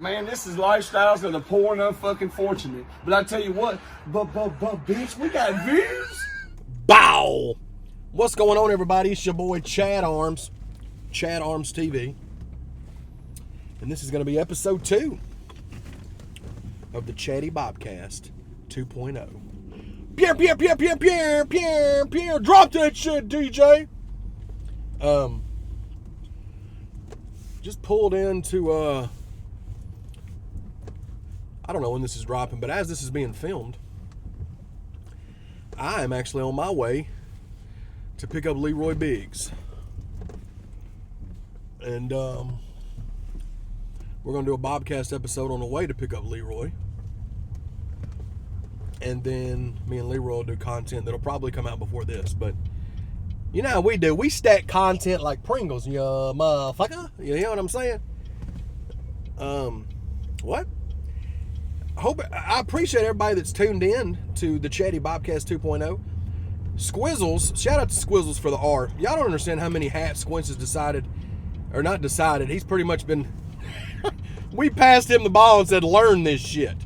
Man, this is lifestyles of the poor and unfucking fortunate. But I tell you what, bitch, we got views. Bow! What's going on, everybody? It's your boy Chad Arms, ChadArmesTV. And this is going to be episode 2 of the Chaddy Bobcast 2.0. Pierre, Pierre, Pierre, Pierre, Pierre, Pierre, Pierre, drop that shit, DJ! Just pulled into, I don't know when this is dropping, but as this is being filmed, I am actually on my way to pick up Leroy Biggs. And we're going to do a Bobcast episode on the way to pick up Leroy. And then me and Leroy will do content that'll probably come out before this. But you know how we do. We stack content like Pringles, you motherfucker. You know what I'm saying? What? I appreciate everybody that's tuned in to the Chaddy Bobcast 2.0. Squizzles, shout out to Squizzles for the art. Y'all don't understand how many hats Squints has decided, or not decided, he's pretty much been, we passed him the ball and said, learn this shit.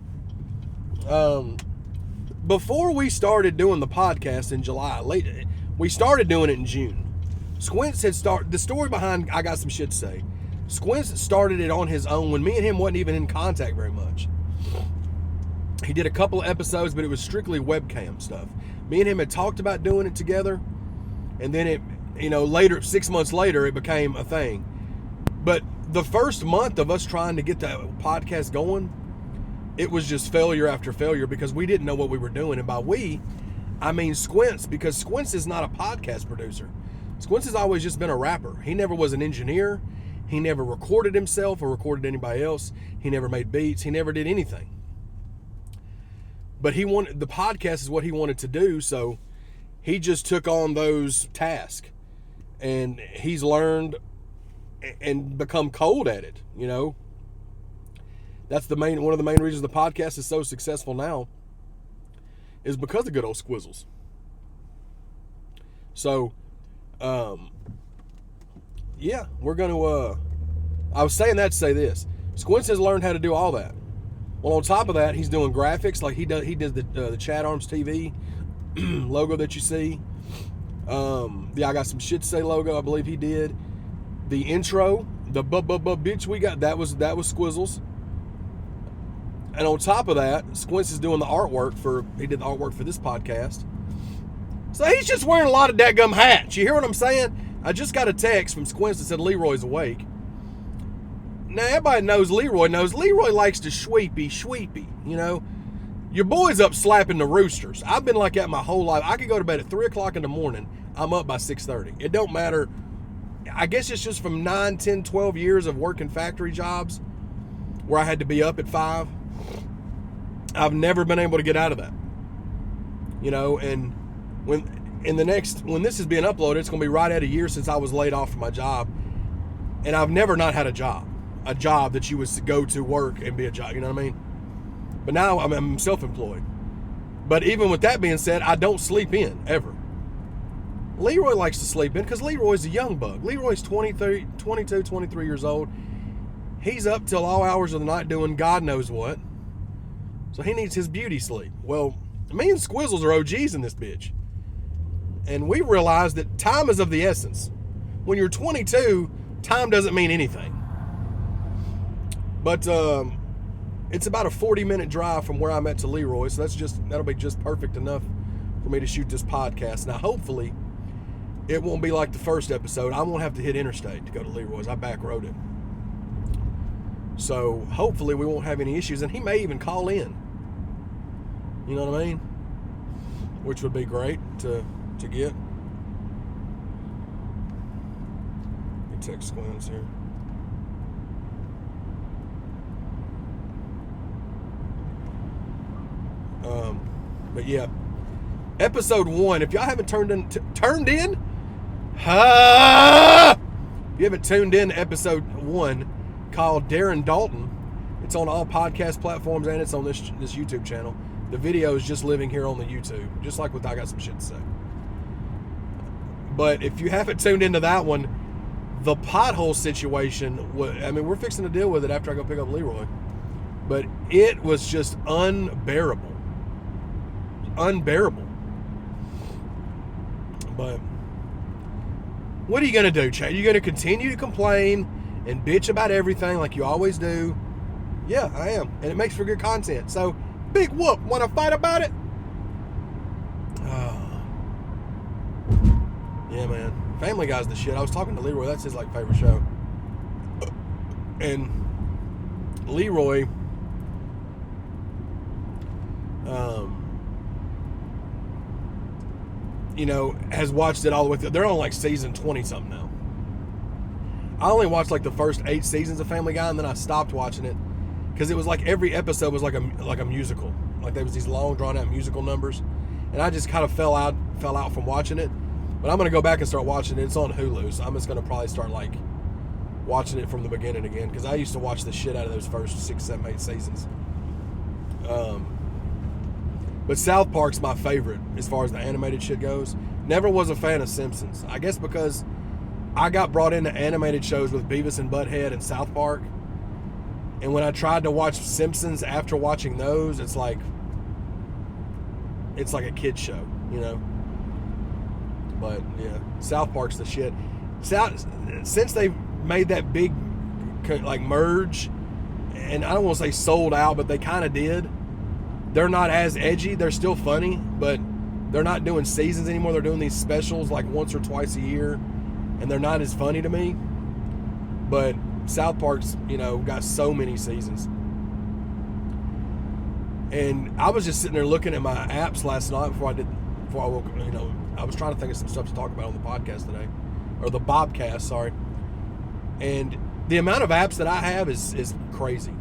Before we started doing the podcast in July, we started doing it in June. Squints had the story behind I Got Some Shit to Say. Squints started it on his own when me and him wasn't even in contact very much. He did a couple of episodes, but it was strictly webcam stuff. Me and him had talked about doing it together, and then it, later, 6 months later, it became a thing. But the first month of us trying to get the podcast going, it was just failure after failure because we didn't know what we were doing. And by we, I mean Squints, because Squints is not a podcast producer. Squints has always just been a rapper. He never was an engineer. He never recorded himself or recorded anybody else. He never made beats. He never did anything. But the podcast is what he wanted to do, so he just took on those tasks. And he's learned and become cold at it, That's one of the main reasons the podcast is so successful now is because of good old Squizzles. So, yeah, we're going to, I was saying that to say this. Squints has learned how to do all that. Well, on top of that, he's doing graphics. Like he did the ChadArmesTV logo that you see. The I Got Some Shit to Say logo, I believe he did. The intro, the bitch we got, that was Squizzles. And on top of that, Squints is doing the artwork he did the artwork for this podcast. So he's just wearing a lot of dadgum hats. You hear what I'm saying? I just got a text from Squints that said Leroy's awake. Now, everybody knows Leroy likes to sweepy, Your boy's up slapping the roosters. I've been like that my whole life. I could go to bed at 3 o'clock in the morning. I'm up by 6:30. It don't matter. I guess it's just from 9, 10, 12 years of working factory jobs where I had to be up at 5. I've never been able to get out of that. And when this is being uploaded, it's going to be right at a year since I was laid off from my job. And I've never not had a job that you would go to work and be a job, you know what I mean? But now I'm self-employed. But even with that being said, I don't sleep in, ever. Leroy likes to sleep in because Leroy's a young bug. Leroy's 22, 23 years old. He's up till all hours of the night doing God knows what. So he needs his beauty sleep. Well, me and Squizzles are OGs in this bitch. And we realize that time is of the essence. When you're 22, time doesn't mean anything. But it's about a 40-minute drive from where I'm at to Leroy, so that'll be just perfect enough for me to shoot this podcast. Now, hopefully, it won't be like the first episode. I won't have to hit interstate to go to Leroy's. I back road it. So, hopefully, we won't have any issues, and he may even call in. You know what I mean? Which would be great to get. Let me text Squints here. But yeah, episode 1. If y'all haven't turned in, if you haven't tuned in to episode 1 called Darren Dalton, it's on all podcast platforms and it's on this YouTube channel. The video is just living here on the YouTube, just like with I Got Some Shit to Say. But if you haven't tuned into that one, the pothole situation, I mean, we're fixing to deal with it after I go pick up Leroy. But it was just unbearable. Unbearable. But what are you going to do, Chad? You going to continue to complain and bitch about everything like you always do? Yeah, I am. And it makes for good content. So, big whoop. Want to fight about it? Yeah, man. Family Guy's the shit. I was talking to Leroy. That's his favorite show. And Leroy, has watched it all the way through. They're on season 20 something now. I only watched the first 8 seasons of Family Guy, and then I stopped watching it because it was every episode was like a musical. There was these long drawn out musical numbers, and I just kind of fell out from watching it. But I'm gonna go back and start watching it. It's on Hulu, so I'm just gonna probably start watching it from the beginning again, because I used to watch the shit out of those first 6, 7, 8 seasons. But South Park's my favorite as far as the animated shit goes. Never was a fan of Simpsons. I guess because I got brought into animated shows with Beavis and Butthead and South Park. And when I tried to watch Simpsons after watching those, it's like a kid's show, But yeah, South Park's the shit. Since they've made that big merge, and I don't want to say sold out, but they kind of did. They're not as edgy. They're still funny, but they're not doing seasons anymore. They're doing these specials once or twice a year, and they're not as funny to me. But South Park's, got so many seasons. And I was just sitting there looking at my apps last night before I woke up. I was trying to think of some stuff to talk about on the podcast today, or the Bobcast, sorry. And the amount of apps that I have is crazy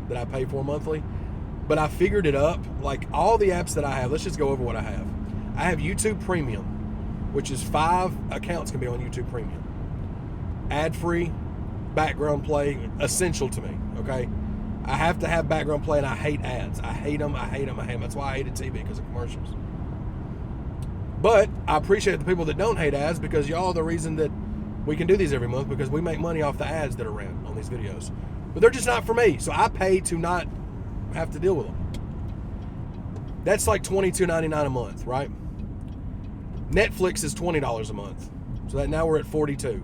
that I pay for monthly. But I figured it up. All the apps that I have, let's just go over what I have. I have YouTube Premium, which is 5 accounts can be on YouTube Premium. Ad-free, background play, essential to me, okay? I have to have background play, and I hate ads. I hate them. That's why I hated TV, because of commercials. But I appreciate the people that don't hate ads, because y'all are the reason that we can do these every month, because we make money off the ads that are ran on these videos. But they're just not for me, so I pay to not have to deal with them. That's $22.99 a month, right? Netflix is $20 a month, so that now we're at $42.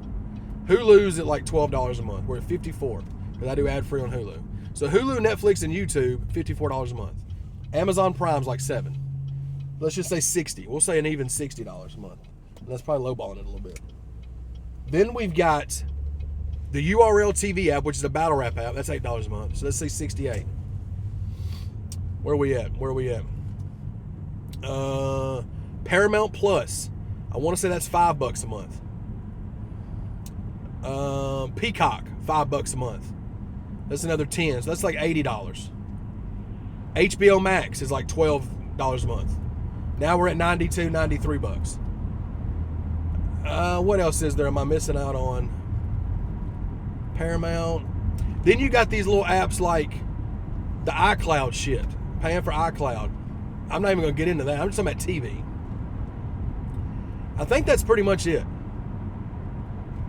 Hulu's at $12 a month. We're at $54 because I do ad free on Hulu. So Hulu, Netflix, and YouTube, $54 a month. Amazon Prime's $7. Let's just say $60. We'll say an even $60 a month. And that's probably lowballing it a little bit. Then we've got the URL TV app, which is a battle rap app. That's $8 a month. So let's say $68. Where are we at? Paramount Plus. I want to say that's $5 a month. Peacock, $5 a month. That's another 10. So that's $80. HBO Max is $12 a month. Now we're at $92, $93. What else is there? Am I missing out on? Paramount. Then you got these little apps like the iCloud shit. Paying for iCloud. I'm not even going to get into that. I'm just talking about TV. I think that's pretty much it.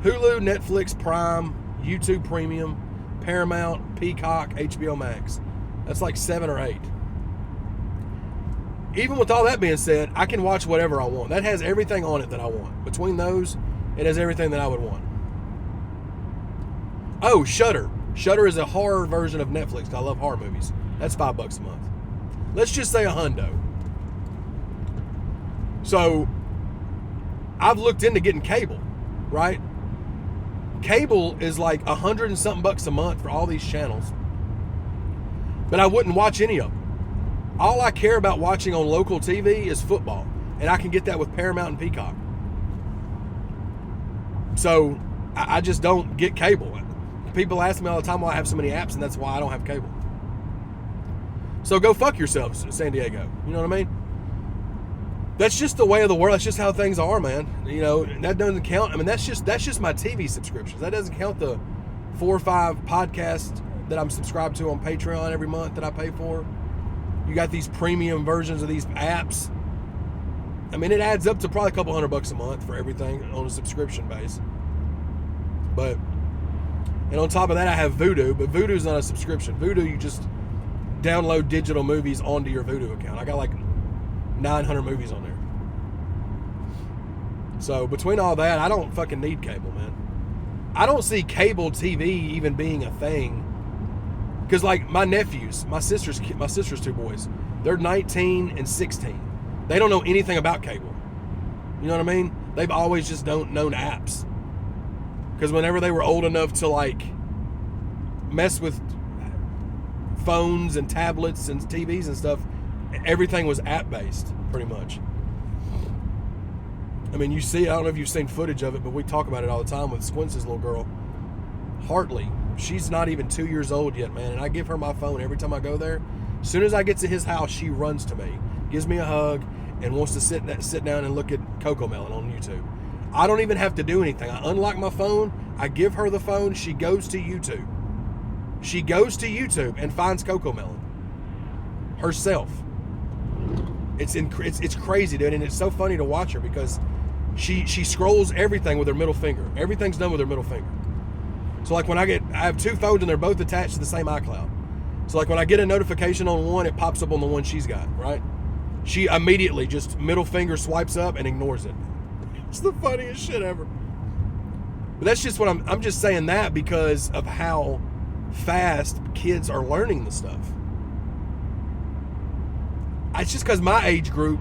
Hulu, Netflix, Prime, YouTube Premium, Paramount, Peacock, HBO Max. That's 7 or 8. Even with all that being said, I can watch whatever I want. That has everything on it that I want. Between those, it has everything that I would want. Oh, Shudder. Shudder is a horror version of Netflix. I love horror movies. That's $5 a month. Let's just say $100. So, I've looked into getting cable, right? Cable is $100 and something bucks a month for all these channels. But I wouldn't watch any of them. All I care about watching on local TV is football. And I can get that with Paramount and Peacock. So, I just don't get cable. People ask me all the time why I have so many apps, and that's why I don't have cable. So go fuck yourselves, San Diego. You know what I mean? That's just the way of the world. That's just how things are, man. That doesn't count. I mean, that's just my TV subscriptions. That doesn't count the 4 or 5 podcasts that I'm subscribed to on Patreon every month that I pay for. You got these premium versions of these apps. I mean, it adds up to probably a couple $100 a month for everything on a subscription base. And on top of that, I have Vudu, but Vudu's not a subscription. Vudu, you just download digital movies onto your Vudu account. I got like 900 movies on there. So between all that, I don't fucking need cable, man. I don't see cable TV even being a thing. Because like my nephews, my sister's 2 boys, they're 19 and 16. They don't know anything about cable. You know what I mean? They've always just known apps. Because whenever they were old enough to like mess with phones and tablets and TVs and stuff, everything was app based, pretty much. I mean, you see, I don't know if you've seen footage of it, but we talk about it all the time with Squince's little girl, Hartley. She's not even 2 years old yet, man, and I give her my phone every time I go there. As soon as I get to his house, she runs to me, gives me a hug, and wants to sit down and look at Cocomelon on YouTube. I don't even have to do anything. I unlock my phone, I give her the phone, she goes to YouTube. She goes to YouTube and finds Cocomelon herself. It's crazy, dude, and it's so funny to watch her because she scrolls everything with her middle finger. Everything's done with her middle finger. So like when I have 2 phones and they're both attached to the same iCloud. So like when I get a notification on one, it pops up on the one she's got, right? She immediately just middle finger swipes up and ignores it. It's the funniest shit ever. But that's just what I'm just saying that because of how fast kids are learning the stuff. It's just because my age group,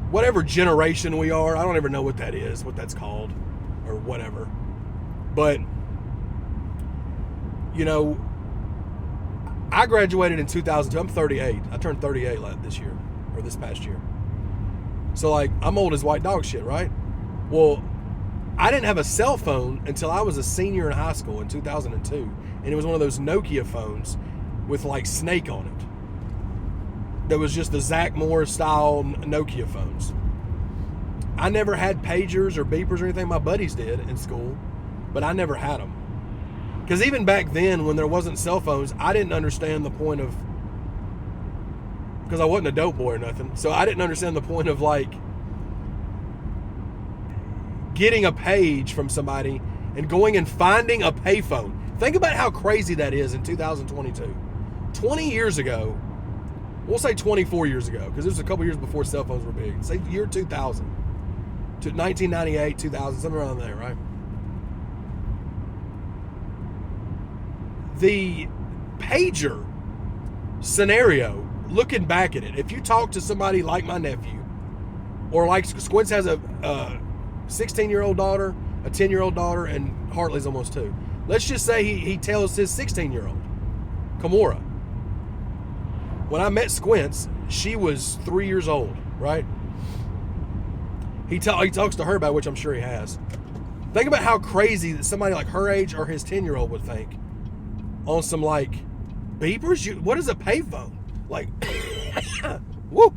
whatever generation we are, I don't ever know what that is, what that's called, or whatever. But, you know, I graduated in 2002. I'm 38. I turned 38 this year, or this past year. So, like, I'm old as white dog shit, right? Well, I didn't have a cell phone until I was a senior in high school in 2002. And it was one of those Nokia phones with, like, Snake on it. That was just the Zach Morris style Nokia phones. I never had pagers or beepers or anything. My buddies did in school, but I never had them. Because even back then, when there wasn't cell phones, I didn't understand the point of, because I wasn't a dope boy or nothing, so I didn't understand the point of like getting a page from somebody and going and finding a payphone. Think about how crazy that is in 2022. 20 years ago, we'll say 24 years ago, because it was a couple years before cell phones were big. Say year 2000, to 1998, 2000, somewhere around there, right? The pager scenario, looking back at it, if you talk to somebody like my nephew, or like Squints has a 16-year-old daughter, a 10-year-old daughter, and Hartley's almost 2. Let's just say he tells his 16-year-old, Kimura. When I met Squints, she was 3 years old, right? He talks to her about, which I'm sure he has. Think about how crazy that somebody like her age or his 10-year-old would think on some like beepers. What is a payphone? Like, whoop!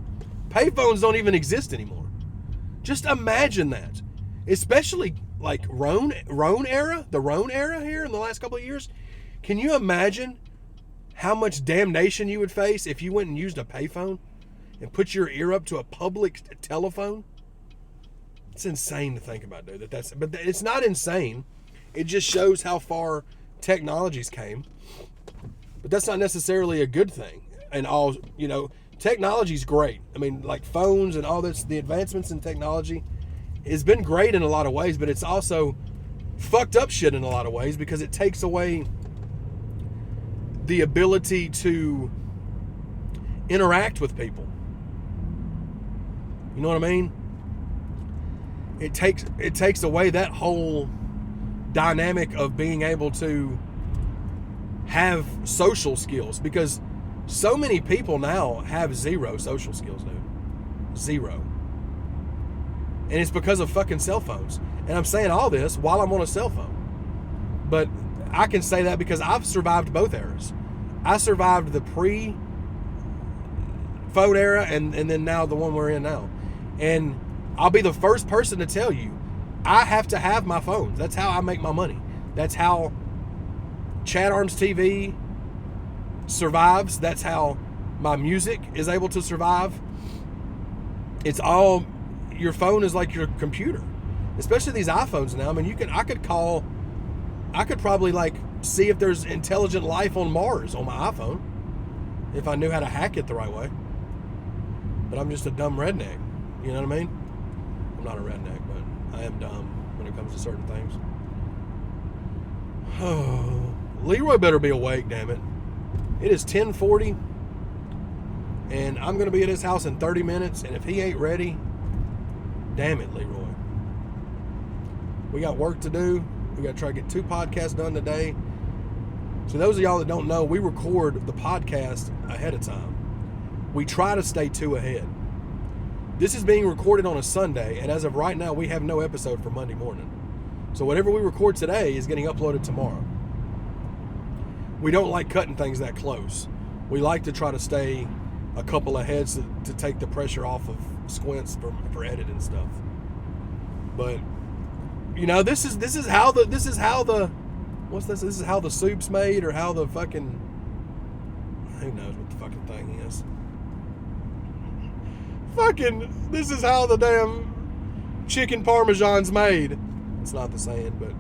Payphones don't even exist anymore. Just imagine that, especially like Roan era, the Roan era here in the last couple of years. Can you imagine how much damnation you would face if you went and used a payphone and put your ear up to a public telephone? It's insane to think about, dude. But it's not insane. It just shows how far technologies came. But that's not necessarily a good thing. And all, you know, technology's great. I mean, like phones and all this, the advancements in technology has been great in a lot of ways, but it's also fucked up shit in a lot of ways because it takes away the ability to interact with people. You know what I mean? It takes away that whole dynamic of being able to have social skills, because so many people now have zero social skills, dude. Zero. And it's because of fucking cell phones. And I'm saying all this while I'm on a cell phone. But I can say that because I've survived both eras. I survived the pre-phone era and then now the one we're in now. And I'll be the first person to tell you, I have to have my phone. That's how I make my money. That's how ChadArmesTV survives. That's how my music is able to survive. It's all, your phone is like your computer. Especially these iPhones now. I mean, I could probably like see if there's intelligent life on Mars on my iPhone. if I knew how to hack it the right way. But I'm just a dumb redneck. You know what I mean? I'm not a redneck, but I am dumb when it comes to certain things. Oh, Leroy better be awake, damn it. It is 10:40, and I'm going to be at his house in 30 minutes, and if he ain't ready, damn it, Leroy. We got work to do. We got to try to get 2 podcasts done today. So those of y'all that don't know, we record the podcast ahead of time. We try to stay 2 ahead. This is being recorded on a Sunday, and as of right now, we have no episode for Monday morning. So whatever we record today is getting uploaded tomorrow. We don't like cutting things that close. We like to try to stay a couple ahead to take the pressure off of Squints for editing stuff. But you know, this is how the what's this? This is how the soup's made, or how the fucking, who knows what the fucking thing is. Fucking, this is how the damn chicken parmesan's made. It's not the saying, but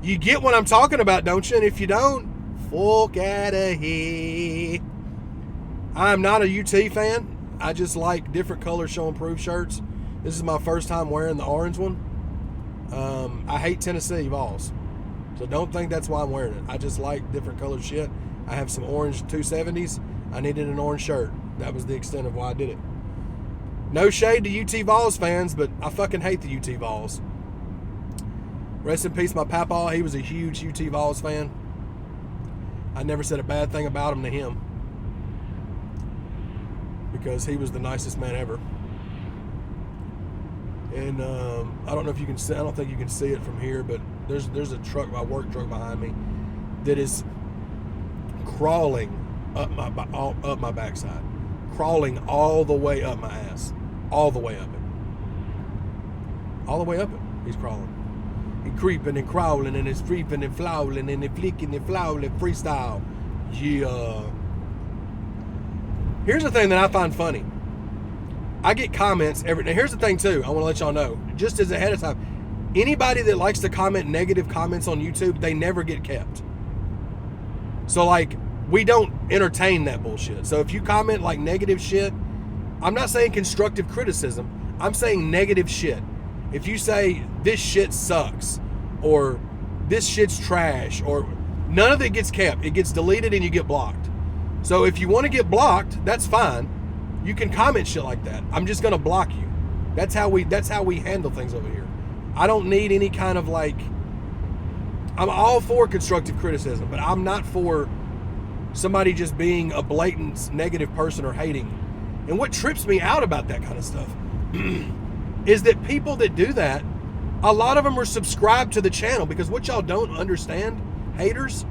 you get what I'm talking about, don't you? And if you don't, fuck out of here. I'm not a UT fan. I just like different color show and prove shirts. This is my first time wearing the orange one. I hate Tennessee Vols, so don't think that's why I'm wearing it. I just like different colored shit. I have some orange 270s. I needed an orange shirt. That was the extent of why I did it. No shade to UT Vols fans, but I fucking hate the UT Vols. Rest in peace, my papa. He was a huge UT Vols fan. I never said a bad thing about him to him, because he was the nicest man ever. And I don't know if you can see. I don't think you can see it from here, but there's a truck, my work truck behind me, that is crawling up my backside, crawling all the way up my ass, all the way up it. He's crawling. He's creeping and crawling, and it's creeping and flowing, and it's flicking and flowing, freestyle. Yeah. Here's the thing that I find funny. I get comments every. Now here's the thing too. I want to let y'all know, just as ahead of time, anybody that likes to comment negative comments on YouTube, they never get kept. So like, we don't entertain that bullshit. So if you comment like negative shit, I'm not saying constructive criticism. I'm saying negative shit. If you say this shit sucks, or this shit's trash, or none of it gets kept, it gets deleted and you get blocked. So if you want to get blocked, that's fine. You can comment shit like that. I'm just gonna block you. That's how we handle things over here. I don't need any kind of like. I'm all for constructive criticism, but I'm not for somebody just being a blatant negative person or hating. And what trips me out about that kind of stuff is that people that do that, a lot of them are subscribed to the channel, because what y'all don't understand, haters,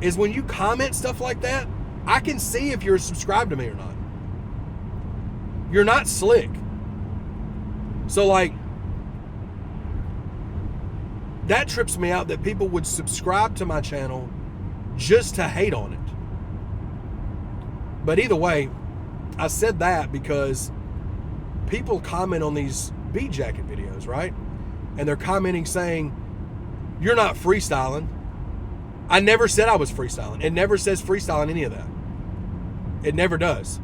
is when you comment stuff like that, I can see if you're subscribed to me or not. You're not slick. So like, that trips me out that people would subscribe to my channel just to hate on it. But either way, I said that because people comment on these beat jacket videos, right? And they're commenting saying, you're not freestyling. I never said I was freestyling. It never says freestyle in any of that. It never does.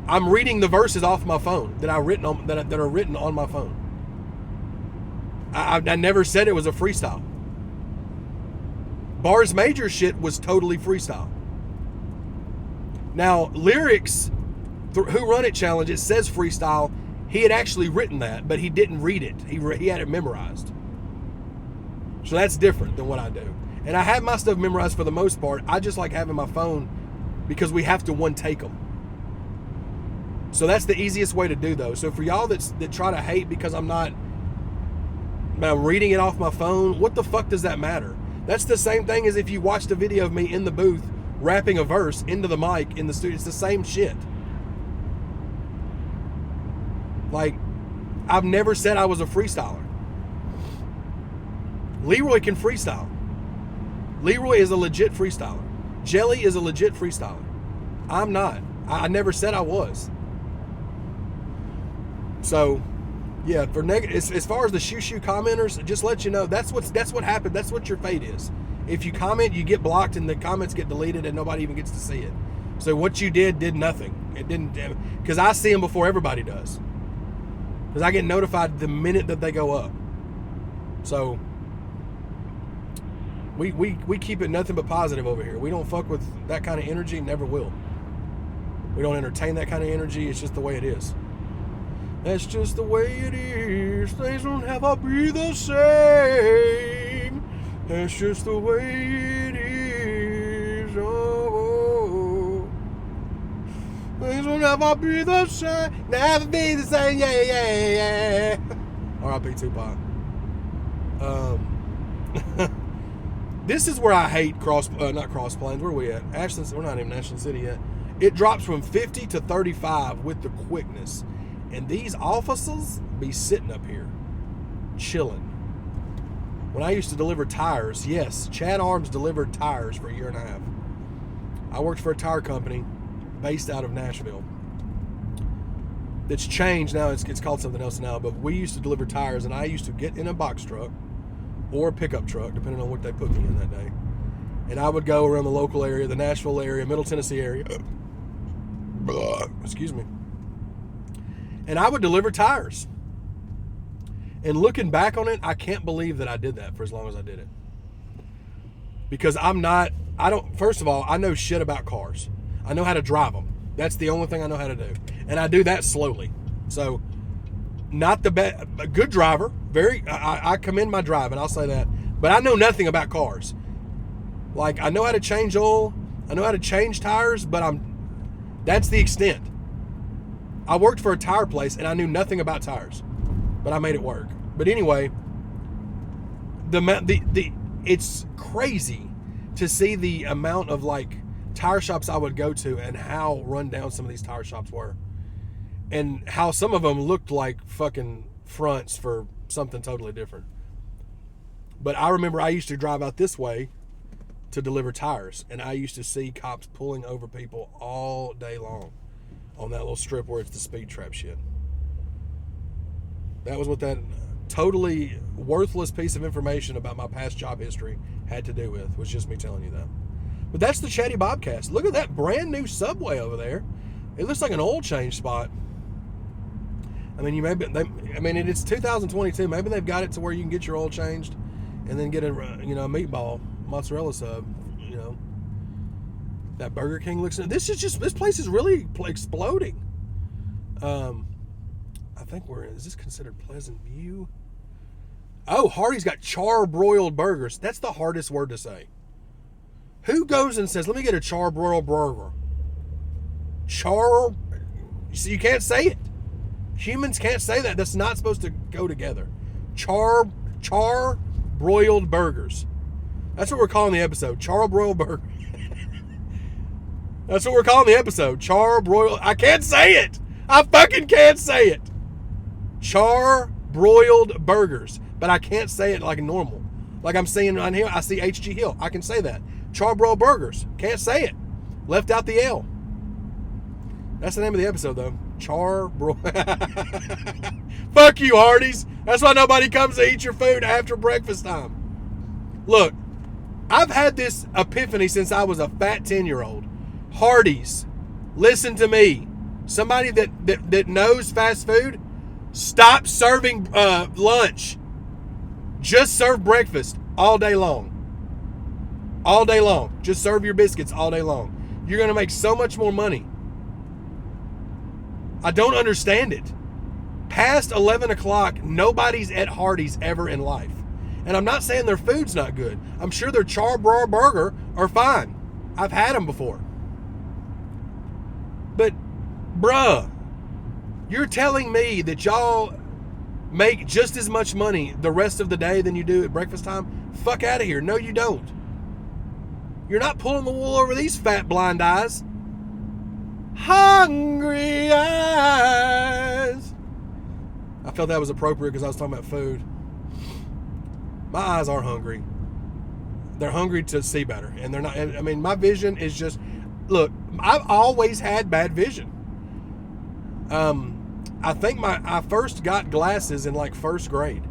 I'm reading the verses off my phone that are written on my phone. I never said it was a freestyle. Bars Major shit was totally freestyle. Now, lyrics, Who Run It Challenge, it says freestyle. He had actually written that, but he didn't read it. He had it memorized. So that's different than what I do. And I have my stuff memorized for the most part. I just like having my phone because we have to one take them. So that's the easiest way to do those. So for y'all that try to hate because I'm reading it off my phone, what the fuck does that matter? That's the same thing as if you watched a video of me in the booth rapping a verse into the mic in the studio. It's the same shit. Like, I've never said I was a freestyler. Leroy can freestyle. Leroy is a legit freestyler. Jelly is a legit freestyler. I'm not. I never said I was. So, yeah, for as far as the shoo commenters, just let you know, that's what happened. That's what your fate is. If you comment, you get blocked and the comments get deleted and nobody even gets to see it. So what you did nothing. It didn't, because I see them before everybody does. Because I get notified the minute that they go up. So we keep it nothing but positive over here. We don't fuck with that kind of energy, never will. We don't entertain that kind of energy. It's just the way it is. That's just the way it is. Things don't have to be the same. That's just the way it is. Oh, things don't have to be the same. Never be the same. Yeah, yeah, yeah. R.I.P. Tupac. This is where I hate not Cross Plains. Where are we at? Ashland. We're not even in Ashland City yet. It drops from 50 to 35 with the quickness. And these officers be sitting up here, chilling. When I used to deliver tires, yes, Chad Arms delivered tires for a year and a half. I worked for a tire company based out of Nashville. It's changed now. It's called something else now. But we used to deliver tires, and I used to get in a box truck or a pickup truck, depending on what they put me in that day. And I would go around the local area, the Nashville area, Middle Tennessee area. Excuse me. And I would deliver tires. And looking back on it, I can't believe that I did that for as long as I did it. Because first of all, I know shit about cars. I know how to drive them. That's the only thing I know how to do. And I do that slowly. So, not the best, a good driver. I commend my driving, I'll say that. But I know nothing about cars. Like, I know how to change oil. I know how to change tires, but that's the extent. I worked for a tire place and I knew nothing about tires, but I made it work. But anyway, it's crazy to see the amount of like tire shops I would go to and how run down some of these tire shops were, and how some of them looked like fucking fronts for something totally different. But I remember I used to drive out this way to deliver tires, and I used to see cops pulling over people all day long on that little strip where it's the speed trap shit. That was what that totally worthless piece of information about my past job history had to do with, was just me telling you that. But that's the Chaddy Bobcast. Look at that brand new Subway over there. It looks like an oil change spot. I mean, it's 2022. Maybe they've got it to where you can get your oil changed and then get a meatball, mozzarella sub, That Burger King looks. This place is really exploding. I think is this considered Pleasant View? Oh, Hardee's got char-broiled burgers. That's the hardest word to say. Who goes and says, "Let me get a char-broiled burger"? So you can't say it. Humans can't say that. That's not supposed to go together. Char-broiled burgers. That's what we're calling the episode. Char-broiled burger. That's what we're calling the episode. Char-broiled. I can't say it. I fucking can't say it. Char-broiled burgers. But I can't say it like normal. Like I'm saying on here, I see H.G. Hill. I can say that. Char-broiled burgers. Can't say it. Left out the L. That's the name of the episode, though. Char-broiled. Fuck you, Hardee's. That's why nobody comes to eat your food after breakfast time. Look, I've had this epiphany since I was a fat 10-year-old. Hardee's, listen to me. Somebody that knows fast food, stop serving lunch. Just serve breakfast all day long. All day long. Just serve your biscuits all day long. You're going to make so much more money. I don't understand it. Past 11 o'clock, nobody's at Hardee's ever in life. And I'm not saying their food's not good. I'm sure their char-broiled burger are fine. I've had them before. But, bruh, you're telling me that y'all make just as much money the rest of the day than you do at breakfast time? Fuck out of here. No, you don't. You're not pulling the wool over these fat blind eyes. Hungry eyes. I felt that was appropriate because I was talking about food. My eyes are hungry. They're hungry to see better. And they're not, I mean, my vision is just, look, I've always had bad vision. I think I first got glasses in like first grade.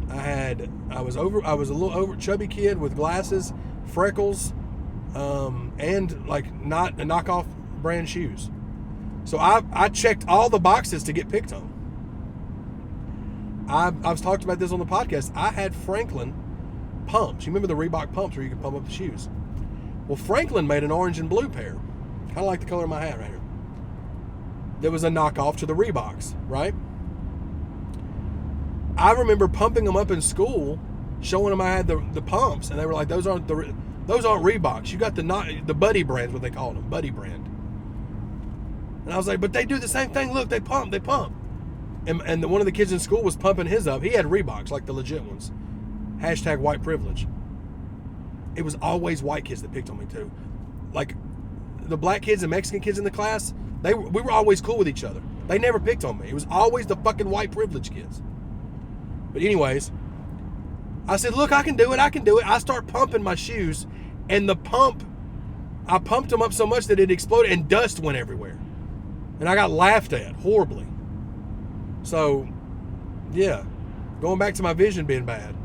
I was a little over chubby kid with glasses, freckles. and like not a knockoff brand shoes. So I checked all the boxes to get picked on. I've talked about this on the podcast. I had Franklin pumps. You remember the Reebok pumps where you could pump up the shoes? Well, Franklin made an orange and blue pair, kind of like the color of my hat right here. There was a knockoff to the Reeboks, right? I remember pumping them up in school, showing them I had the pumps, and they were like, "Those aren't Reeboks. You got the Buddy brand, what they called them, Buddy brand." And I was like, "But they do the same thing. Look, they pump." And one of the kids in school was pumping his up. He had Reeboks, like the legit ones. Hashtag white privilege. It was always white kids that picked on me too. Like the black kids and Mexican kids in the class, we were always cool with each other. They never picked on me. It was always the fucking white privilege kids. But anyways, I said, "Look, I can do it. I start pumping my shoes, and I pumped them up so much that it exploded and dust went everywhere. And I got laughed at horribly. So, yeah, going back to my vision being bad,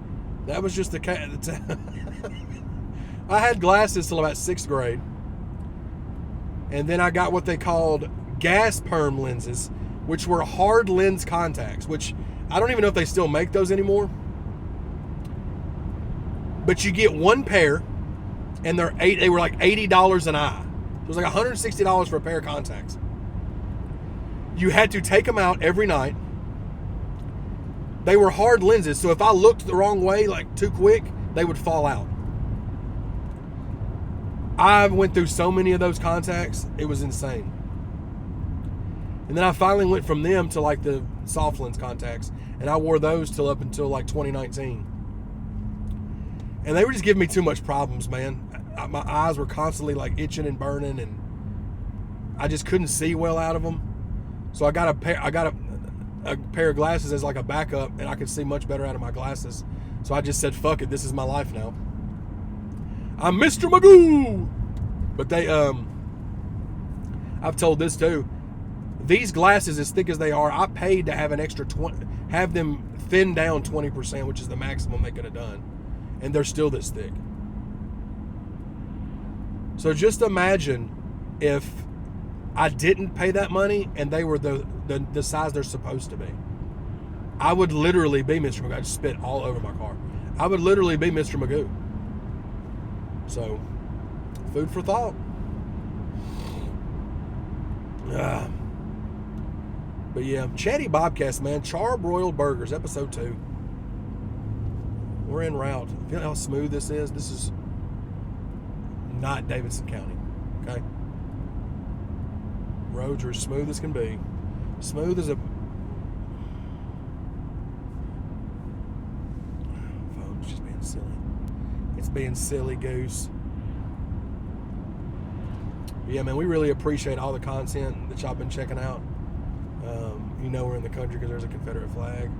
that was just I had glasses till about 6th grade. And then I got what they called gas perm lenses, which were hard lens contacts, which I don't even know if they still make those anymore. But you get one pair, and they were like $80 an eye. It was like $160 for a pair of contacts. You had to take them out every night. They were hard lenses, so if I looked the wrong way, like too quick, they would fall out. I went through so many of those contacts, it was insane. And then I finally went from them to like the soft lens contacts, and I wore those up until like 2019. And they were just giving me too much problems, man. My eyes were constantly like itching and burning, and I just couldn't see well out of them. So I got a pair of glasses as like a backup, and I could see much better out of my glasses. So I just said, "Fuck it, this is my life now. I'm Mr. Magoo." But I've told this too. These glasses, as thick as they are, I paid to have an extra have them thinned down 20%, which is the maximum they could have done, and they're still this thick. So just imagine if I didn't pay that money and they were the size they're supposed to be. I would literally be Mr. Magoo. I just spit all over my car. I would literally be Mr. Magoo. So, food for thought. But yeah, Chaddy Bobcast, man. Char-Broiled burgers, Ep.2. We're en route. Feel how smooth this is? This is not Davidson County. Okay? Roads are as smooth as can be. Smooth as a... Phone's just being silly. It's being silly, goose. But yeah, man, we really appreciate all the content that y'all been checking out. You know we're in the country because there's a Confederate flag.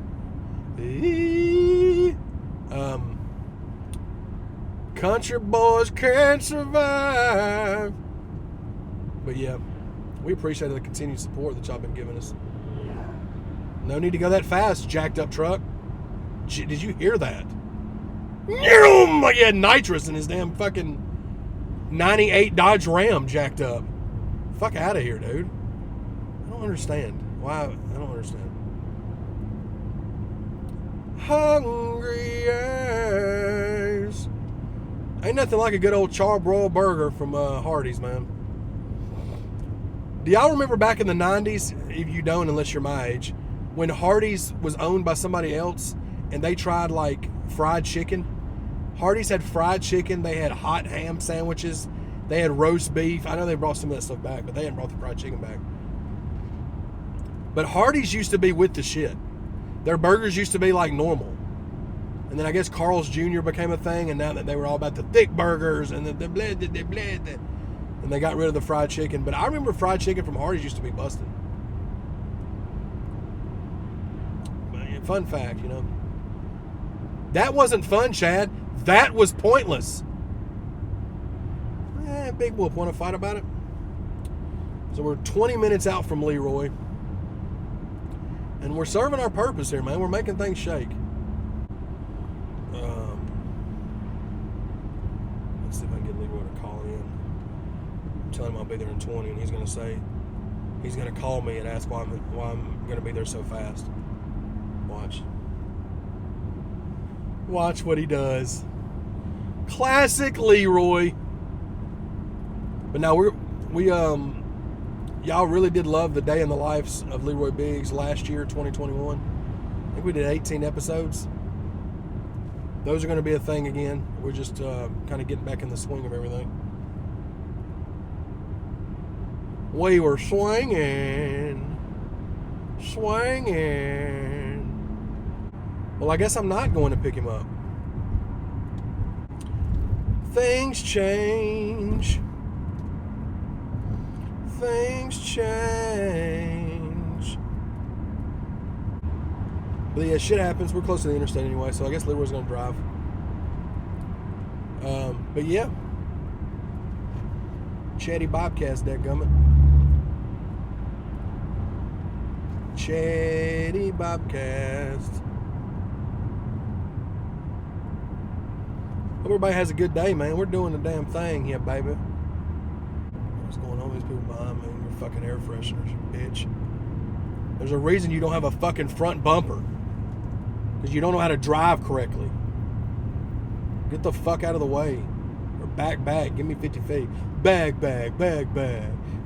Country boys can't survive. But yeah, we appreciate the continued support that y'all been giving us. No need to go that fast, jacked up truck. Did you hear that? Like he had nitrous in his damn fucking 98 Dodge Ram jacked up. Fuck out of here, dude. I don't understand. Why? I don't understand. Hungry eyes. Ain't nothing like a good old char-broiled burger from Hardee's, man. Do y'all remember back in the 90s, if you don't unless you're my age, when Hardee's was owned by somebody else and they tried like fried chicken? Hardee's had fried chicken, they had hot ham sandwiches, they had roast beef. I know they brought some of that stuff back, but they hadn't brought the fried chicken back. But Hardee's used to be with the shit. Their burgers used to be like normal. And then I guess Carl's Jr. became a thing, and now that they were all about the thick burgers and the and they got rid of the fried chicken. But I remember fried chicken from Hardee's used to be busted. Fun fact, you know. That wasn't fun, Chad. That was pointless. Big Whoop want to fight about it? So we're 20 minutes out from Leroy. And we're serving our purpose here, man. We're making things shake. Let's see if I can get Leroy to call in. telling him I'll be there in 20, and he's going to say, he's going to call me and ask why I'm going to be there so fast. Watch. Watch what he does. Classic Leroy. But now y'all really did love the day in the lives of Leroy Biggs last year, 2021. I think we did 18 episodes. Those are going to be a thing again. We're just kind of getting back in the swing of everything. We were swinging. Well, I guess I'm not going to pick him up. Things change. Things change. But yeah, shit happens. We're close to the interstate anyway, so I guess Leroy's going to drive. But yeah. Chaddy Bobcast, dadgummit. Chaddy Bobcast. Hope everybody has a good day, man. We're doing the damn thing here, baby. What's going on with these people behind me? Your fucking air fresheners, you bitch. There's a reason you don't have a fucking front bumper. Because you don't know how to drive correctly. Get the fuck out of the way. Or back. Give me 50 feet. Bag.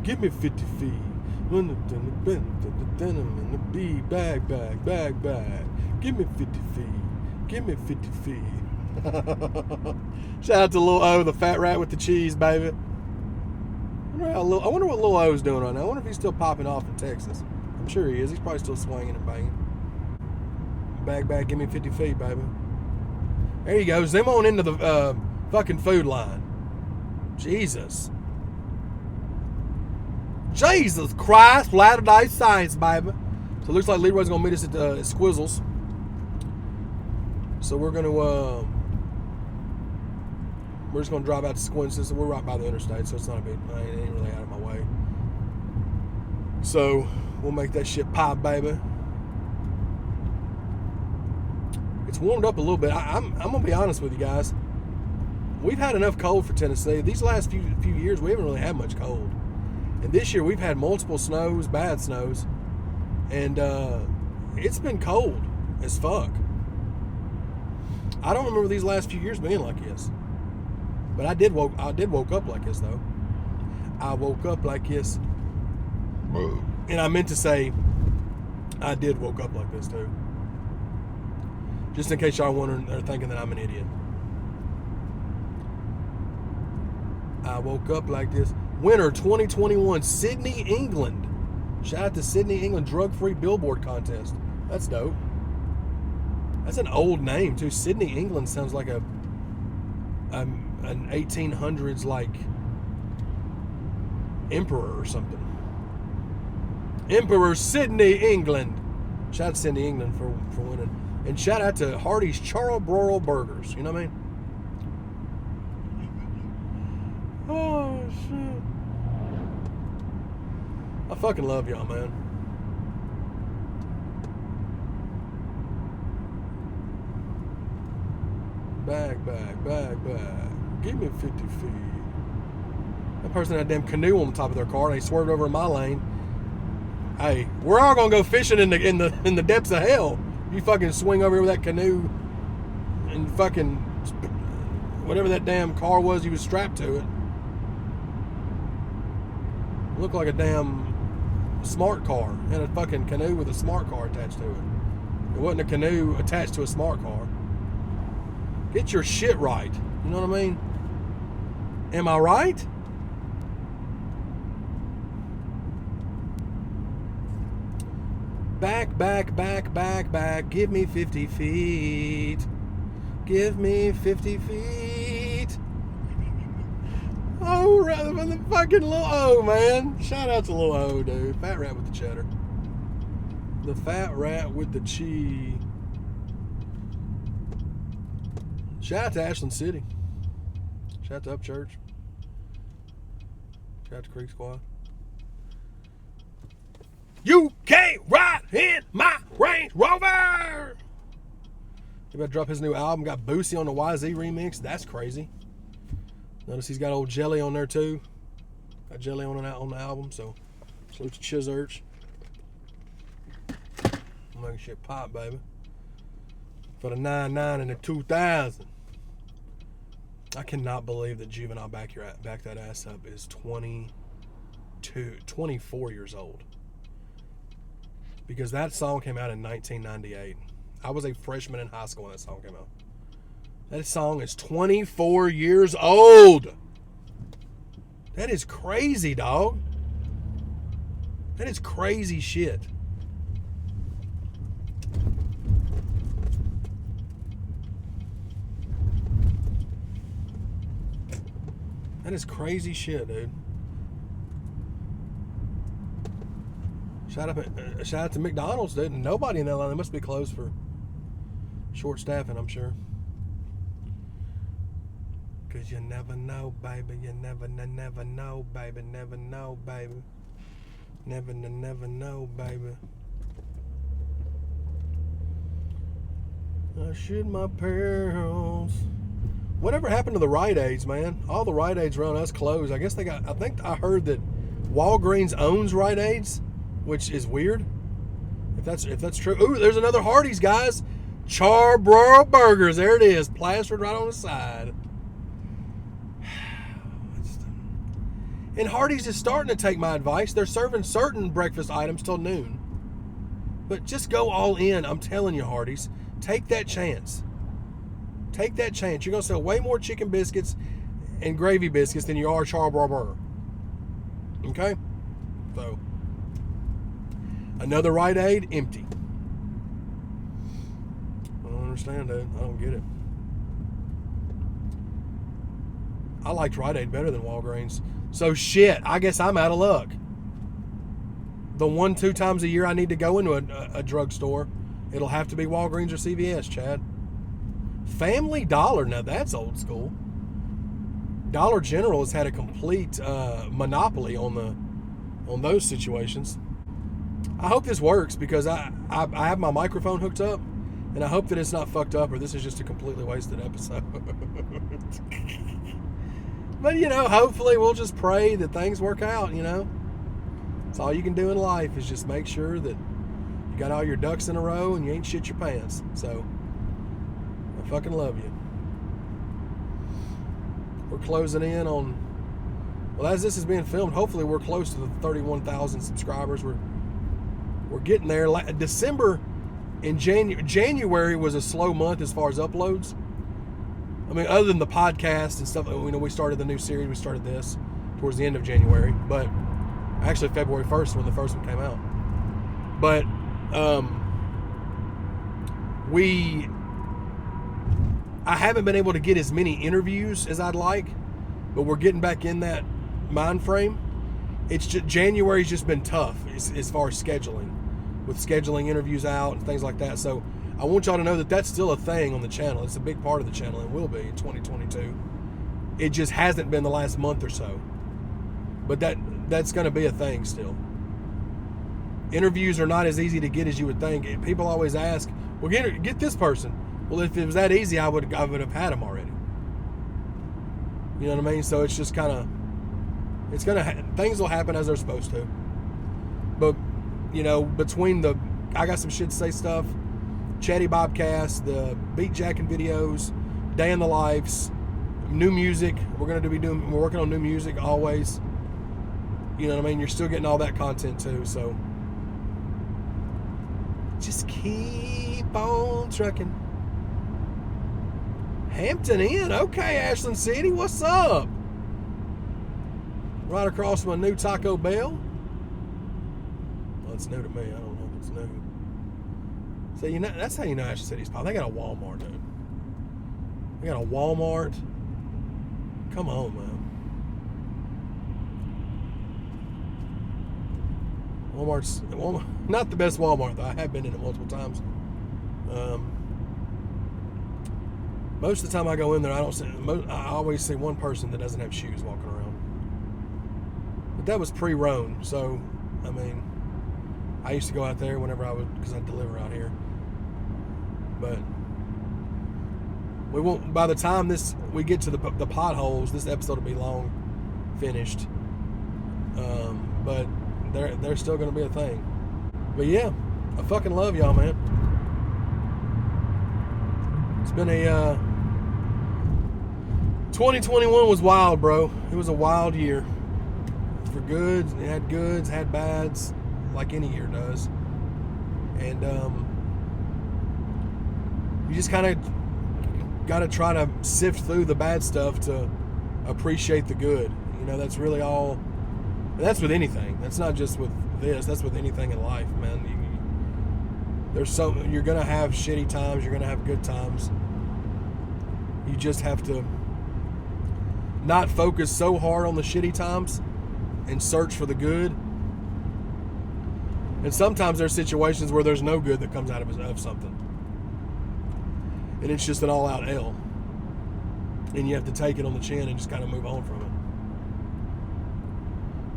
Give me 50 feet. In the B. Bag. Give me 50 feet. Give me 50 feet. Shout out to Lil O, the fat rat with the cheese, baby. I wonder what Lil O's doing right now. I wonder if he's still popping off in Texas. I'm sure he is. He's probably still swinging and banging. Bag, give me 50 feet, baby. There you go. Zoom on into the fucking food line. Jesus Christ, Latter-day Saints, baby. So it looks like Leroy's going to meet us at Squizzles. So we're going to, we're just going to drive out to Squinces. We're right by the interstate, so it's not a big, it ain't really out of my way. So we'll make that shit pop, baby. It's warmed up a little bit. I'm going to be honest with you guys. We've had enough cold for Tennessee. These last few years, we haven't really had much cold. And this year, we've had multiple snows, bad snows. And it's been cold as fuck. I don't remember these last few years being like this. But I did woke up like this, though. I woke up like this. And I meant to say, I did woke up like this, too. Just in case y'all are wondering or thinking that I'm an idiot. I woke up like this. Winter 2021, Sydney, England. Shout out to Sydney, England drug-free billboard contest. That's dope. That's an old name, too. Sydney, England sounds like an 1800s, like, emperor or something. Emperor Sydney, England. Shout out to Sydney, England for winning. And shout out to Hardee's Char-Broiled burgers. You know what I mean? Oh, shit. I fucking love y'all, man. Bag. Give me 50 feet. That person had a damn canoe on the top of their car and they swerved over in my lane. Hey, we're all gonna go fishing in the depths of hell. You fucking swing over here with that canoe and fucking whatever that damn car was you was strapped to it. Looked like a damn smart car. Had a fucking canoe with a smart car attached to it. It wasn't a canoe attached to a smart car. Get your shit right. You know what I mean? Am I right? Back. Give me 50 feet. Give me 50 feet. Oh, rather than the fucking Lil O, man. Shout out to Lil O, dude. Fat rat with the cheddar. The fat rat with the cheese. Shout out to Ashland City. Shout out to Upchurch. Shout out to Creek Squad. You can't ride in my Range Rover! He about to drop his new album. Got Boosie on the YZ remix. That's crazy. Notice he's got old Jelly on there too. a jelly on the album. So salute to Chizurch. I'm making shit pop, baby. For the 99 and the 2000. I cannot believe that Juvenile Back That Ass Up is 24 years old. Because that song came out in 1998. I was a freshman in high school when that song came out. That song is 24 years old. That is crazy, dog. That is crazy shit. That is crazy shit, dude. Shout out to McDonald's, dude. Nobody in that line. They must be closed for short staffing, I'm sure. Cause you never know, baby. You never know, baby. Never know, baby. Never know, baby. I shoot my pearls. Whatever happened to the Rite Aids, man? All the Rite Aids around us closed. I guess I think I heard that Walgreens owns Rite Aids, which is weird. If that's true. Ooh, there's another Hardee's, guys. Char-Broiled burgers. There it is, plastered right on the side. And Hardee's is starting to take my advice. They're serving certain breakfast items till noon. But just go all in. I'm telling you, Hardee's. Take that chance. Take that chance. You're going to sell way more chicken biscuits and gravy biscuits than you are Char-Broiled burger. Okay? So, another Rite Aid, empty. I don't understand, dude. I don't get it. I liked Rite Aid better than Walgreens. So, shit, I guess I'm out of luck. The 1-2 times a year I need to go into a drugstore, it'll have to be Walgreens or CVS, Chad. Family Dollar, now that's old school. Dollar General has had a complete monopoly on those situations. I hope this works because I have my microphone hooked up, and I hope that it's not fucked up or this is just a completely wasted episode. But, hopefully we'll just pray that things work out, That's all you can do in life is just make sure that you got all your ducks in a row and you ain't shit your pants. So, I fucking love you. We're closing in on, well, as this is being filmed, hopefully we're close to the 31,000 subscribers. We're getting there. December and January was a slow month as far as uploads. I mean, other than the podcast and stuff, we started the new series. We started this towards the end of January, but actually February 1st when the first one came out. But I haven't been able to get as many interviews as I'd like, but we're getting back in that mind frame. It's just, January's just been tough as far as scheduling, with scheduling interviews out and things like that. So I want y'all to know that that's still a thing on the channel. It's a big part of the channel. It will be in 2022. It just hasn't been the last month or so. But that's going to be a thing still. Interviews are not as easy to get as you would think. People always ask, well, get this person. Well, if it was that easy, I would have had them already. You know what I mean? So it's just kind of, things will happen as they're supposed to. But, between I got some shit to say stuff, Chaddy Bobcast, the beat jacking videos, day in the lives, new music. We're working on new music always. You know what I mean? You're still getting all that content too. So just keep on trucking. Hampton Inn, okay, Ashland City, what's up? Right across from a new Taco Bell. Well, it's new to me. I don't know if it's new. So that's how you know Ashland City's pop. They got a Walmart, dude. They got a Walmart. Come on, man. Walmart's not the best Walmart though. I have been in it multiple times. Most of the time I go in there, I always see one person that doesn't have shoes walking around. But that was pre-Rone, so I mean, I used to go out there whenever because I deliver out here. But we won't. By the time we get to the potholes, this episode will be long finished. but they're still going to be a thing. But yeah, I fucking love y'all, man. It's been a 2021 was wild, bro. It was a wild year. For goods, it had goods, had bads, like any year does. And you just kind of got to try to sift through the bad stuff to appreciate the good. You know, that's really all. And that's with anything. That's not just with this. That's with anything in life, man. You're gonna have shitty times. You're gonna have good times. You just have to not focus so hard on the shitty times and search for the good. And sometimes there's situations where there's no good that comes out of something. And it's just an all-out L. And you have to take it on the chin and just kind of move on from it.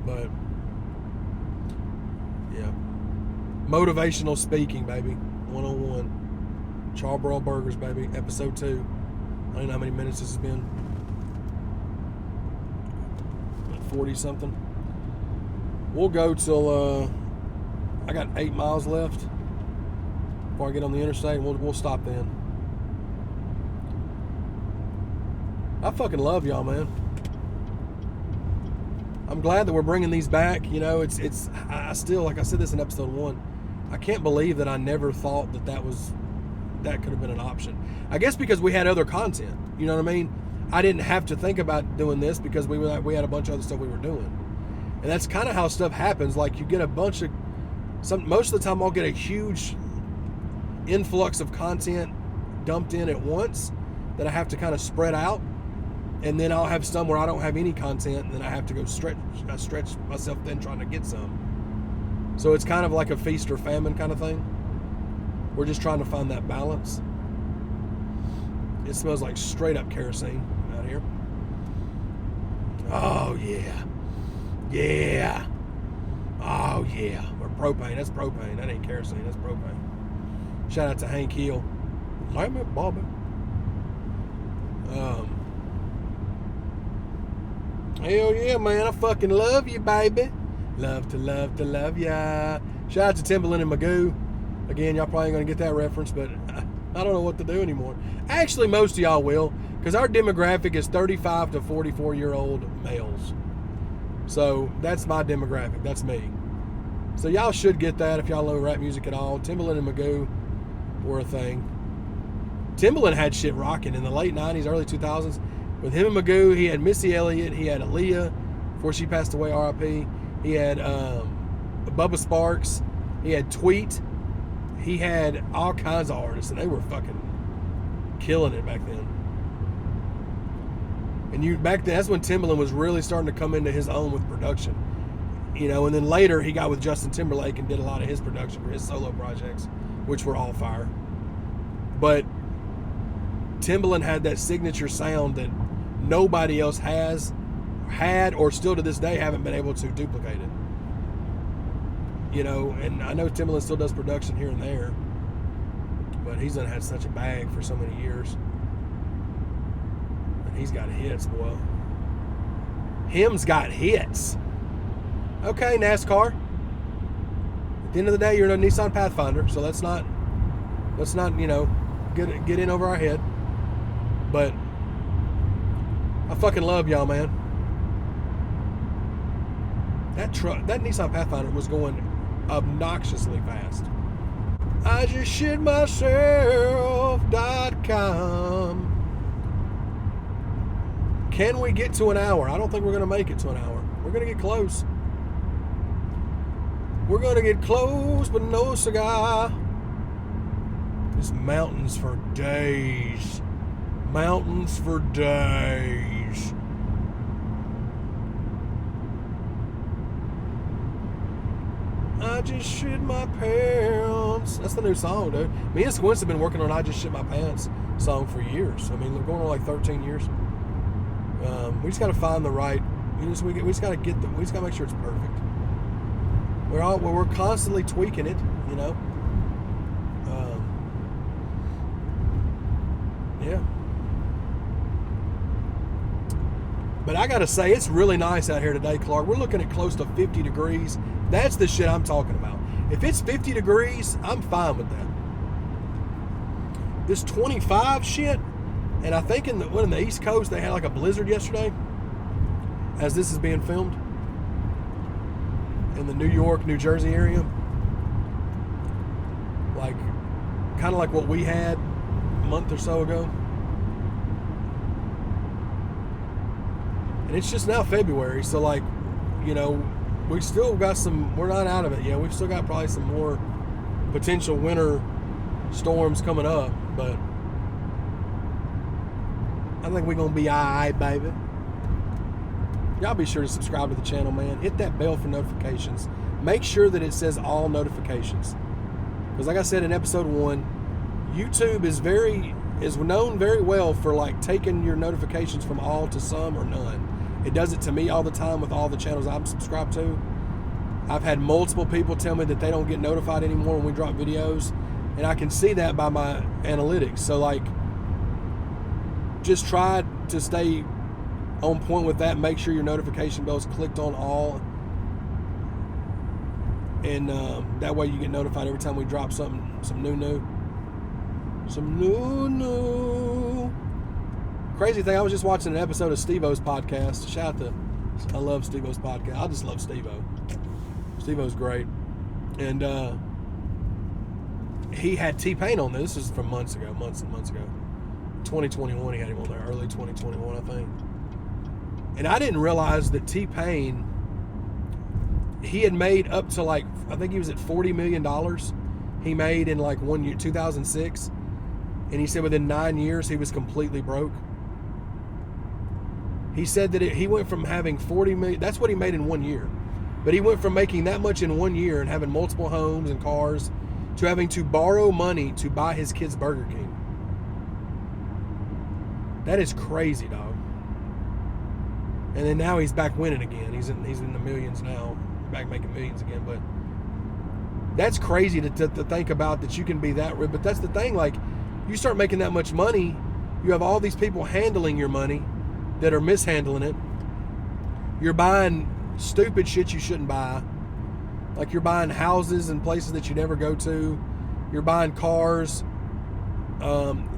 But, yeah. Motivational speaking, baby. 101. Char-Broiled burgers, baby. Episode 2. I don't know how many minutes this has been. 40-something. We'll go till... I got 8 miles left before I get on the interstate, and we'll stop then. I fucking love y'all, man. I'm glad that we're bringing these back. You know, I still, like I said this in episode 1, I can't believe that I never thought that could have been an option. I guess because we had other content. You know what I mean? I didn't have to think about doing this because we had a bunch of other stuff we were doing. And that's kind of how stuff happens. Like, you get a bunch of... most of the time I'll get a huge influx of content dumped in at once that I have to kind of spread out, and then I'll have some where I don't have any content, and then I have to go stretch myself then trying to get some. So it's kind of like a feast or famine kind of thing. We're just trying to find that balance. It smells like straight up kerosene out here. Oh yeah. Yeah. Oh yeah. Propane, that's propane. That ain't kerosene, that's propane. Shout out to Hank Hill. Like me, Bobby. Hell yeah, man. I fucking love you, baby. Love ya. Shout out to Timberland and Magoo. Again, y'all probably ain't gonna get that reference, but I don't know what to do anymore. Actually, most of y'all will, because our demographic is 35 to 44-year-old males. So that's my demographic. That's me. So y'all should get that if y'all know rap music at all. Timberland and Magoo were a thing. Timberland had shit rocking in the late 90s, early 2000s. With him and Magoo, he had Missy Elliott, he had Aaliyah before she passed away, R.I.P. He had Bubba Sparks, he had Tweet, he had all kinds of artists, and they were fucking killing it back then. And back then, that's when Timberland was really starting to come into his own with production. You know, and then later he got with Justin Timberlake and did a lot of his production for his solo projects, which were all fire. But Timberland had that signature sound that nobody else had, or still to this day haven't been able to duplicate it. You know, and I know Timberland still does production here and there, but he's done had such a bag for so many years. And he's got hits, boy. Him's got hits. Okay, NASCAR. At the end of the day, you're in a Nissan Pathfinder, so let's not, you know, get in over our head. But I fucking love y'all, man. That Nissan Pathfinder was going obnoxiously fast. I just shit myself.com. Can we get to an hour? I don't think we're going to make it to an hour. We're going to get close. We're going to get close, but no cigar. Just mountains for days. Mountains for days. I just shit my pants. That's the new song, dude. Me and Squints have been working on I Just Shit My Pants song for years. I mean, we're going on like 13 years. We just got to find the right. We just got to get we just got to make sure it's perfect. We're constantly tweaking it, you know. Yeah. But I gotta say, it's really nice out here today, Clark. We're looking at close to 50 degrees. That's the shit I'm talking about. If it's 50 degrees, I'm fine with that. This 25 shit, and I think in the East Coast, they had like a blizzard yesterday, as this is being filmed, in the New York, New Jersey area. Like, kind of like what we had a month or so ago. And it's just now February, so like, you know, we still got we're not out of it yet. We've still got probably some more potential winter storms coming up, but I think we're going to be all right, baby. Y'all be sure to subscribe to the channel, man. Hit that bell for notifications. Make sure that it says all notifications. Because like I said in episode 1, YouTube is known very well for like taking your notifications from all to some or none. It does it to me all the time with all the channels I'm subscribed to. I've had multiple people tell me that they don't get notified anymore when we drop videos, and I can see that by my analytics. So like, just try to stay on point with that. Make sure your notification bell's clicked on all, and that way you get notified every time we drop some new. Crazy thing, I was just watching an episode of Steve-O's podcast. I love Steve-O's podcast. I just love Steve-O. Steve-O's great. And he had T-Pain on this. This is from months and months ago. 2021 he had him on there, early 2021 I think. And I didn't realize that T-Pain, he had made up to like, I think he was at $40 million he made in like 1 year, 2006. And he said within 9 years he was completely broke. He said that he went from having 40 million, that's what he made in 1 year. But he went from making that much in 1 year and having multiple homes and cars to having to borrow money to buy his kids Burger King. That is crazy, dog. And then now he's back winning again. He's in the millions now, back making millions again. But that's crazy to think about, that you can be that rich. But that's the thing, like, you start making that much money, you have all these people handling your money that are mishandling it. You're buying stupid shit you shouldn't buy. Like, you're buying houses and places that you never go to. You're buying cars.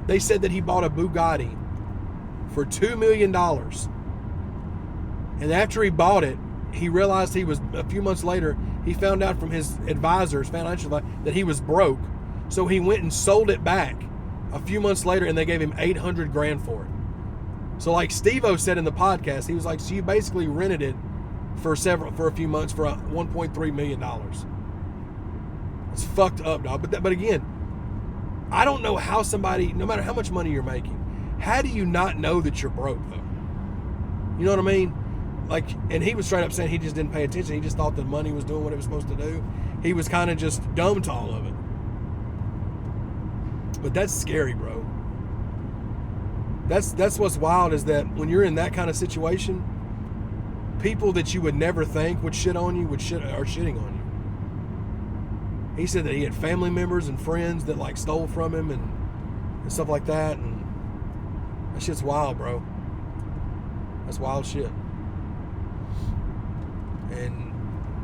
They said that he bought a Bugatti for $2 million. And after he bought it, he realized a few months later, he found out from his advisors, financial advisor, that he was broke. So he went and sold it back a few months later, and they gave him $800,000 for it. So like Steve-O said in the podcast, he was like, so you basically rented it for a few months for $1.3 million. It's fucked up, dog. But again, I don't know how somebody, no matter how much money you're making, how do you not know that you're broke, though? You know what I mean? Like, and he was straight up saying he just didn't pay attention. He just thought the money was doing what it was supposed to do. He was kind of just dumb to all of it. But that's scary, bro. That's what's wild, is that when you're in that kind of situation, people that you would never think would shit on you are shitting on you. He said that he had family members and friends that like stole from him and stuff like that, and that shit's wild, bro. That's wild shit. And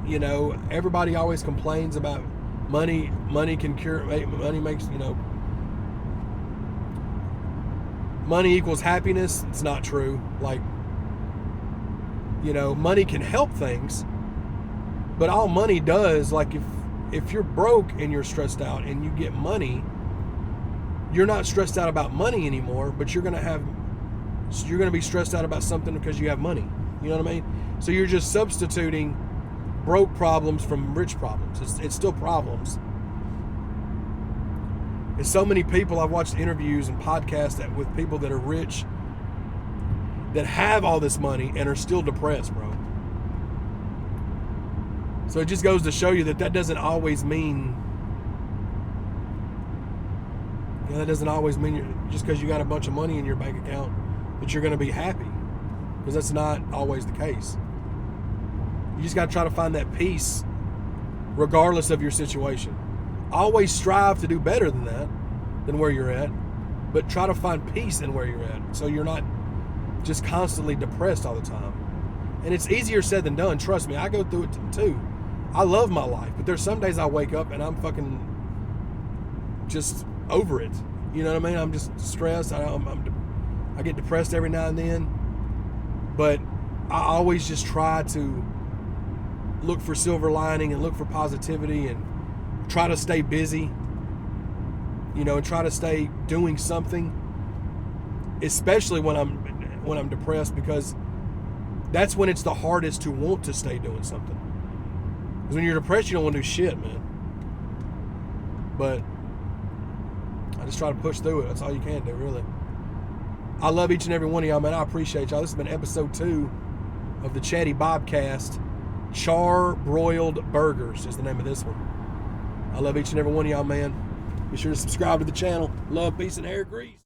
you know, everybody always complains about money. Money can cure. Money makes, you know, money equals happiness. It's not true. Like, you know, money can help things, but all money does, like, if you're broke and you're stressed out and you get money, you're not stressed out about money anymore, but you're going to be stressed out about something because you have money. You know what I mean? So you're just substituting broke problems from rich problems. It's still problems. And so many people, I've watched interviews and podcasts with people that are rich, that have all this money and are still depressed, bro. So it just goes to show you that doesn't always mean, you know, that doesn't always mean just because you got a bunch of money in your bank account that you're going to be happy, because that's not always the case. You just got to try to find that peace regardless of your situation. Always strive to do better than where you're at, but try to find peace in where you're at, so you're not just constantly depressed all the time. And it's easier said than done. Trust me, I go through it too. I love my life, but there's some days I wake up and I'm fucking just over it. You know what I mean? I'm just stressed. I get depressed every now and then. But I always just try to look for silver lining and look for positivity and try to stay busy, and try to stay doing something, especially when I'm depressed, because that's when it's the hardest to want to stay doing something. Because when you're depressed, you don't want to do shit, man. But I just try to push through it. That's all you can do, really. I love each and every one of y'all, man. I appreciate y'all. This has been episode 2 of the Chaddy Bobcast. Char-Broiled Burgers is the name of this one. I love each and every one of y'all, man. Be sure to subscribe to the channel. Love, peace, and hair grease.